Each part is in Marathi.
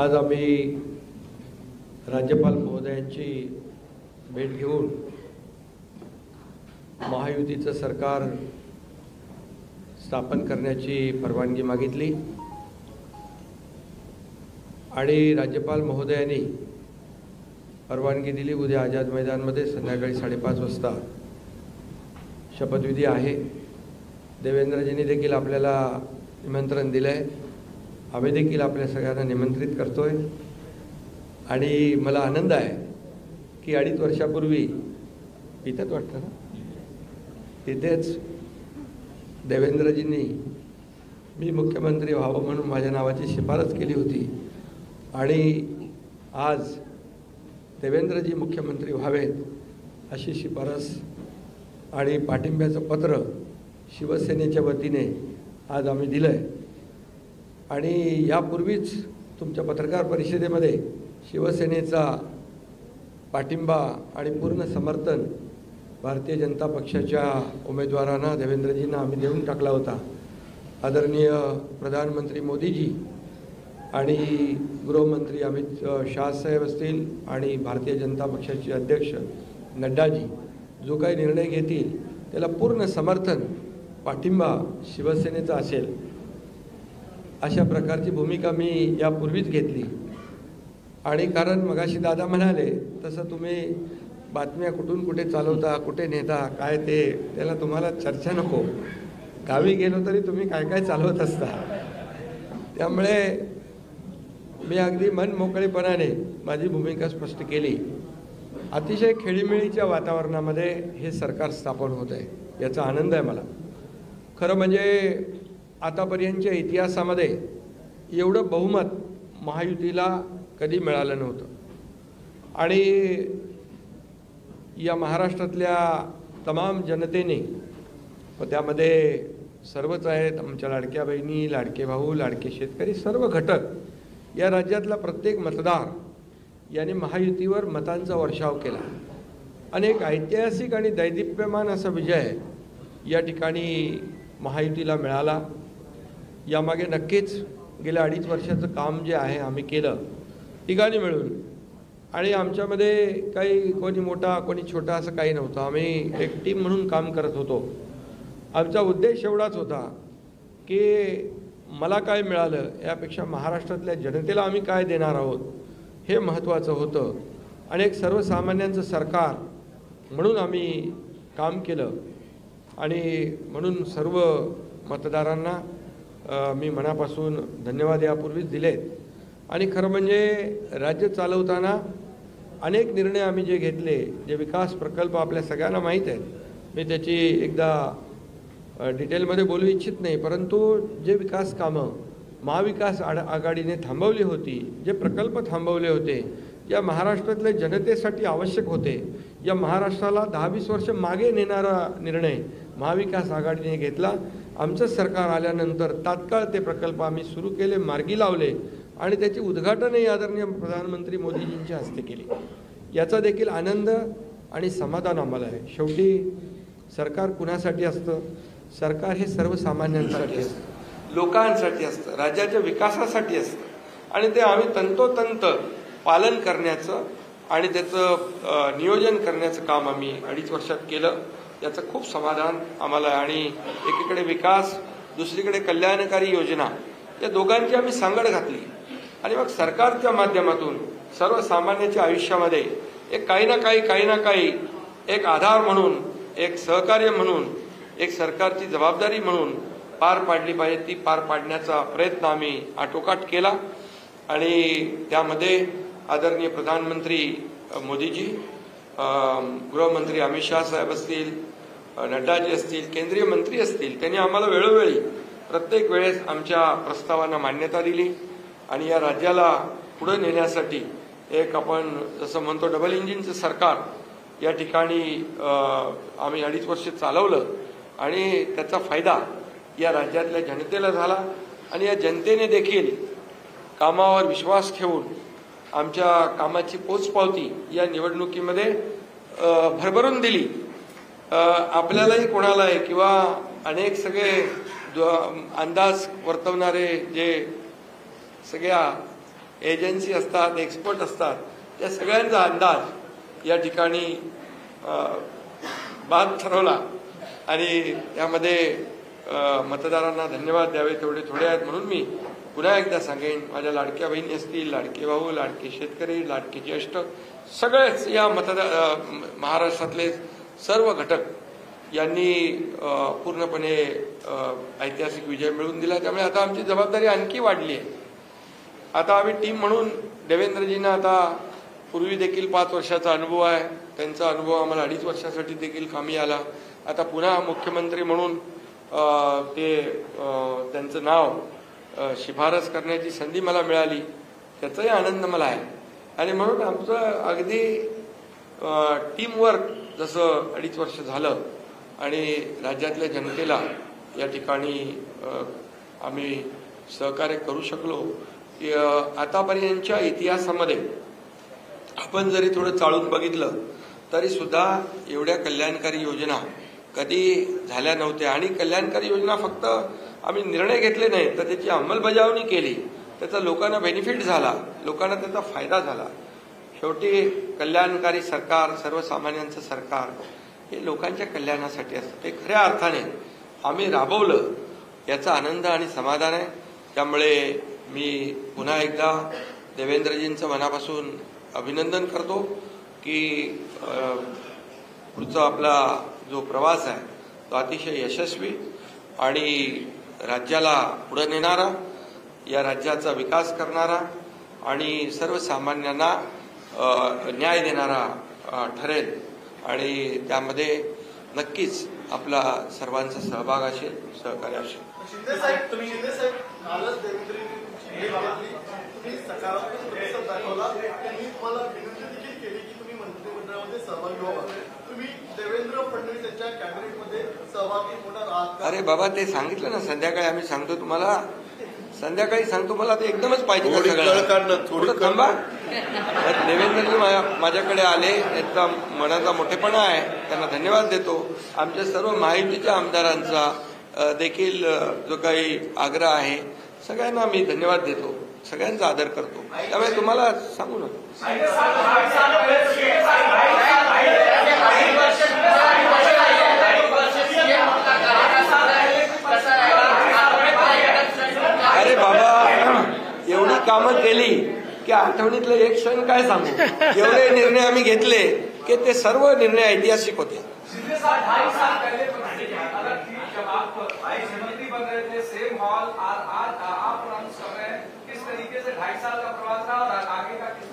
आज आम्ही राज्यपाल महोदयांची भेट घेऊन महायुतीचं सरकार स्थापन करण्याची परवानगी मागितली आणि राज्यपाल महोदयांनी परवानगी दिली। उद्या आझाद मैदानमध्ये संध्याकाळी 5:30 वाजता शपथविधी आहे। देवेंद्रजींनी देखील आपल्याला निमंत्रण दिलं आहे, आम्ही देखील आपल्या सगळ्यांना निमंत्रित करतोय आणि मला आनंद आहे की 2.5 वर्षापूर्वी इथेच वाटतं ना, तिथेच देवेंद्रजींनी मी मुख्यमंत्री व्हावं म्हणून माझ्या नावाची शिफारस केली होती आणि आज देवेंद्रजी मुख्यमंत्री व्हावेत अशी शिफारस आणि पाठिंब्याचं पत्र शिवसेनेच्या वतीने आज आम्ही दिलं आहे। आणि यापूर्वीच तुमच्या पत्रकार परिषदेमध्ये शिवसेनेचा पाठिंबा आणि पूर्ण समर्थन भारतीय जनता पक्षाच्या उमेदवारांना देवेंद्रजींना आम्ही देऊन टाकला होता। आदरणीय प्रधानमंत्री मोदीजी आणि गृहमंत्री अमित शाह साहेब असतील आणि भारतीय जनता पक्षाचे अध्यक्ष नड्डाजी जो काही निर्णय घेतील त्याला पूर्ण समर्थन पाठिंबा शिवसेनेचा असेल अशा प्रकारची भूमिका मी यापूर्वीच घेतली। आणि कारण मगाशी दादा म्हणाले तसं तुम्ही बातम्या कुठून कुठे चालवता, कुठे नेता, काय ते त्याला तुम्हाला चर्चा नको। गावी गेलो तरी तुम्ही काय काय चालवत असता, त्यामुळे मी अगदी मन मोकळेपणाने माझी भूमिका स्पष्ट केली। अतिशय खेळीमेळीच्या वातावरणामध्ये हे सरकार स्थापन होत आहे, याचा आनंद आहे मला। खरं म्हणजे आतापर्यंतच्या इतिहासामध्ये एवढं बहुमत महायुतीला कधी मिळालं नव्हतं आणि या महाराष्ट्रातल्या तमाम जनतेने व त्यामध्ये सर्वच आहेत, आमच्या लाडक्या बहिणी, लाडके भाऊ, लाडके शेतकरी, सर्व घटक, या राज्यातला प्रत्येक मतदार याने महायुतीवर मतांचा वर्षाव केला आणि एक ऐतिहासिक आणि दैदिप्यमान असा विजय या ठिकाणी महायुतीला मिळाला। यामागे नक्कीच गेल्या 2.5 वर्षाचं काम जे आहे आम्ही केलं तिघांनी मिळून, आणि आमच्यामध्ये काही कोणी मोठा कोणी छोटा असं काही नव्हतं। आम्ही एक टीम म्हणून काम करत होतो। आमचा उद्देश एवढाच होता की मला काय मिळालं यापेक्षा महाराष्ट्रातल्या जनतेला आम्ही काय देणार आहोत हे महत्त्वाचं होतं आणि एक सर्वसामान्यांचं सरकार म्हणून आम्ही काम केलं। आणि म्हणून सर्व मतदारांना मी मनापासून धन्यवाद यापूर्वीच दिलेत। आणि खरं म्हणजे राज्य चालवताना अनेक निर्णय आम्ही जे घेतले, जे विकास प्रकल्प आपल्या सगळ्यांना माहीत आहेत, मी त्याची एकदा डिटेलमध्ये बोलू इच्छित नाही, परंतु जे विकास कामं महाविकास आघाडीने थांबवली होती, जे प्रकल्प थांबवले होते, या महाराष्ट्रातल्या जनतेसाठी आवश्यक होते, या महाराष्ट्राला 10-20 वर्ष मागे नेणारा निर्णय महाविकास आघाडीने घेतला। आमचं सरकार आल्यानंतर तात्काळ ते प्रकल्प आम्ही सुरू केले, मार्गी लावले आणि त्याची उद्घाटनही आदरणीय प्रधानमंत्री मोदीजींच्या हस्ते केली। याचा देखील आनंद आणि समाधान आम्हाला आहे। शेवटी सरकार कुणासाठी असतं? सरकार हे सर्वसामान्यांसाठी असतं, लोकांसाठी असतं, राज्याच्या विकासासाठी असतं आणि ते आम्ही तंतोतंत पालन करण्याचं आणि त्याचं नियोजन करण्याचं काम आम्ही 2.5 वर्षात केलं। याचं खूप समाधान आम्हाला आहे। आणि एकीकडे विकास, दुसरीकडे कल्याणकारी योजना, या दोघांची आम्ही सांगड घातली आणि मग सरकारच्या माध्यमातून सर्वसामान्यांच्या आयुष्यामध्ये एक काही ना काही एक आधार म्हणून, एक सहकार्य म्हणून, एक सरकारची जबाबदारी म्हणून पार पाडली पाहिजे, ती पार पाडण्याचा प्रयत्न आम्ही आटोकाट केला। आणि त्यामध्ये आदरणीय प्रधानमंत्री मोदीजी, गृहमंत्री अमित शाह साहेब असतील, नड्डाजी असतील, केंद्रीय मंत्री असतील, त्यांनी आम्हाला वेळोवेळी प्रत्येक वेळेस आमच्या प्रस्तावांना मान्यता दिली आणि या राज्याला पुढे नेण्यासाठी एक आपण जसं म्हणतो डबल इंजिनचं सरकार या ठिकाणी आम्ही 2.5 वर्ष चालवलं आणि त्याचा फायदा या राज्यातल्या जनतेला झाला आणि या जनतेने देखील कामावर विश्वास ठेवून आमच्या कामाची पोचपावती या निवडणुकीमध्ये भरभरून दिली। आपल्यालाही कोणालाही किंवा अनेक सगळे अंदाज वर्तवणारे जे सगळ्या एजन्सी असतात, एक्सपर्ट असतात, त्या सगळ्यांचा अंदाज या ठिकाणी बाद ठरवला आणि त्यामध्ये मतदारांना धन्यवाद द्यावे तेवढे थोडे आहेत. म्हणून मी पुन्हा एकदा सांगेन, माझ्या लाडक्या बहिणी असतील, लाडके भाऊ, लाडके शेतकरी, लाडके ज्येष्ठ, सगळेच या महाराष्ट्रातले सर्व घटक यांनी पूर्णपणे ऐतिहासिक विजय मिळवून दिला. त्यामुळे आता आमची जबाबदारी आणखी वाढली आहे. आता आम्ही टीम म्हणून देवेंद्रजींना आता पूर्वी देखील 5 वर्षाचा अनुभव आहे, त्यांचा अनुभव आम्हाला 2.5 वर्षासाठी देखील कामी आला. आता पुन्हा मुख्यमंत्री म्हणून त्यांचं नाव शिफारस करण्याची संधी मला मिळाली, त्याचाही आनंद मला आहे. आणि म्हणून आमचं अगदी टीमवर्क जसं 2.5 वर्ष झालं आणि राज्यातल्या जनतेला या ठिकाणी आम्ही सहकार्य करू शकलो की आतापर्यंतच्या इतिहासामध्ये आपण जरी थोडं चाळून बघितलं तरी सुद्धा एवढ्या कल्याणकारी योजना कधी झाल्या नव्हत्या. आणि कल्याणकारी योजना फक्त आम्ही निर्णय घेतले नाही तर त्याची अंमलबजावणी केली, त्याचा लोकांना बेनिफिट झाला, लोकांना त्याचा फायदा झाला. शेवटी कल्याणकारी सरकार, सर्वसामान्यांचं सरकार हे लोकांच्या कल्याणासाठी असतं. ते खऱ्या अर्थाने आम्ही राबवलं याचा आनंद आणि समाधान आहे. त्यामुळे मी पुन्हा एकदा देवेंद्रजींचं मनापासून अभिनंदन करतो की पुढचा आपला जो प्रवास आहे तो अतिशय यशस्वी आणि राज्याला पुढे नेणारा, या राज्याचा विकास करणारा आणि सर्वसामान्यांना न्याय देणारा ठरेल. आणि त्यामध्ये नक्कीच आपला सर्वांचा सहभाग असेल, सहकार्य असेल. अरे बाबा, ते सांगितलं ना संध्याकाळी, आम्ही सांगतो तुम्हाला, संध्याकाळी सांगतो. मला ते एकदमच पाहिजे का सगळं? थोडं थांबा. देवेंद्रजी माझ्याकडे आले, त्यांचा मनाचा मोठेपणा आहे, त्यांना धन्यवाद देतो. आमच्या सर्व महायुतीच्या आमदारांचा देखील जो काही आग्रह आहे सगळ्यांना मी धन्यवाद देतो, सगळ्यांचा आदर करतो. त्यामुळे तुम्हाला सांगू नका. अरे बाबा, एवढी कामं केली की आठवणीतलं एक क्षण काय सांगू. एवढे निर्णय आम्ही घेतले की ते सर्व निर्णय ऐतिहासिक होते.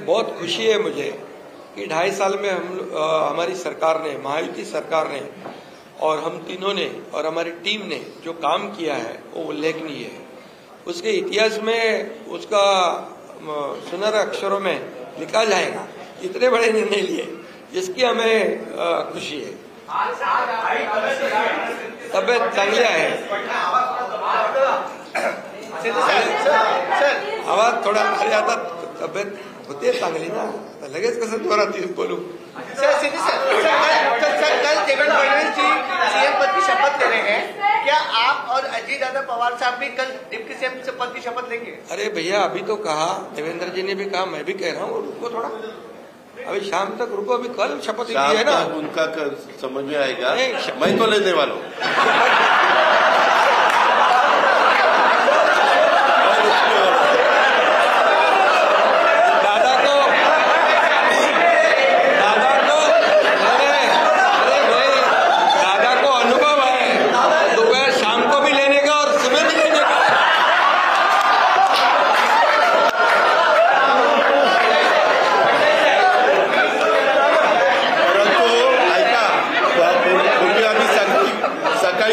बहुत खुशी है मुझे कि 2.5 साल में हमारी सरकार ने, महायुति सरकार ने और हम तीनों ने और हमारी टीम ने जो काम किया है वो उल्लेखनीय है. उसके इतिहास में उसका सुनहरे अक्षरों में लिखा जाएगा. इतने बड़े निर्णय लिए जिसकी हमें खुशी है. तब्येत चांगली आहे. आवाज थोडा, अरे आता तब्येत होते चांगली ना, लगेच कसं जोरात बोलू. सर कल देवेंद्र फडणवीस जी सीएम पद की शपथ ले रहे हैं, क्या आप और अजीत दादा पवार साहब भी कल डिप्टी सीएम पद की शपथ लेंगे? अरे भैया, अभी तो कहा, देवेंद्र जी ने भी कहा, मैं भी कह रहा हूँ, रुको थोड़ा, अभी शाम तक रुको. अभी कल शपथ ली है ना, उनका समझ में आएगा. मैं तो लेने वाला हूँ.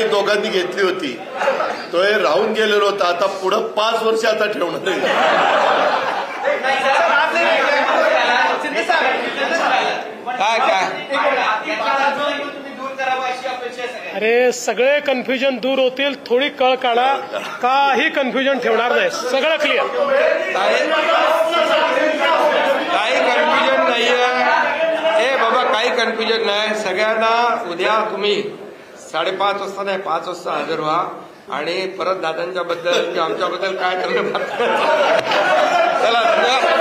दोघांनी घेतली होती, तो हे राहून गेलेलो होता. आता पुढे 5 वर्ष आता ठेवणार आहे. अरे सगळे कन्फ्युजन दूर होतील, थोडी कळ काढा, काही कन्फ्युजन ठेवणार नाही, सगळं क्लिअर. काही कन्फ्युजन नाहीये. ए बाबा, काही कन्फ्युजन नाही. सगळ्यांना उद्या तुम्ही 5:30 वाजता नाही, 5 वाजता हजर व्हा आणि परत दादांच्या बद्दल किंवा आमच्याबद्दल काय ठरलं चला धन्यवाद.